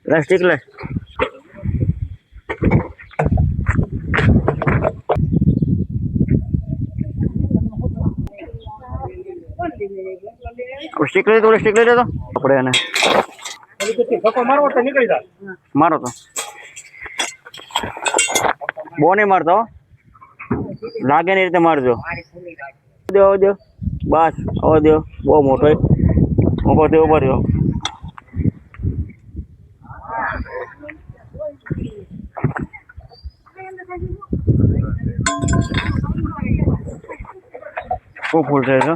plastic લે stick લઈ તો સ્ટીક લઈ લેતો આપણે એને મારો તો બહુ નહીં મારતો લાગે ને રીતે મારજો દો બસ આવો દો બહુ મોટો ઉપરથી ઉભો રહ્યો ખૂબ ફૂલ થાય છે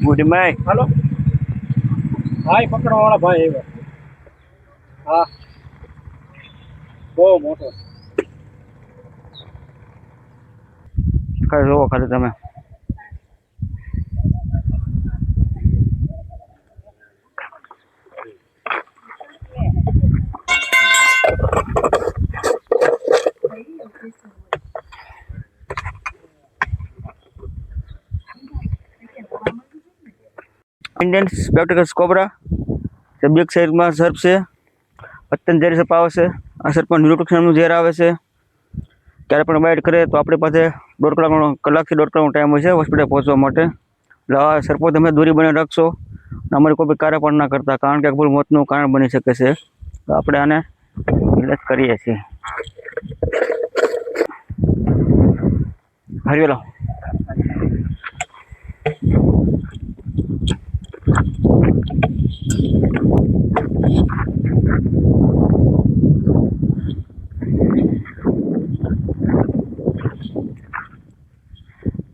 ગુડી ભાઈ હાલો ભાઈ પકડવા વાળા ભાઈ આવ્યો હા બહુ મોટો ખાલી જોવો ખાલી તમે इंडियन स्पेक्टिकल्स कोबरा से बिग साइज में सर्प से અત્યંત ઝેરી સર્પ આવે છે આ સર્પમાં ન્યુરોટોક્સિનનું ઝેર આવે છે ક્યારે પણ બાઇટ કરે તો આપણી પાસે કલાકથી 1.5 કલાકનો ટાઈમ હોય છે હોસ્પિટલ પહોંચવા માટે એટલે આ સર્પો તમે દૂરી બનાવી રાખશો અમારી કોઈ કાર્ય પણ ના કરતા કારણ કે ભૂલ મોતનું કારણ બની શકે છે તો આપણે આને ઇલાજ કરીએ છીએ હરિયો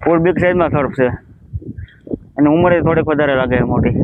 ફૂલ બિગ સાઇઝમાં સર્પ છે અને ઉંમરે થોડીક વધારે લાગે મોટી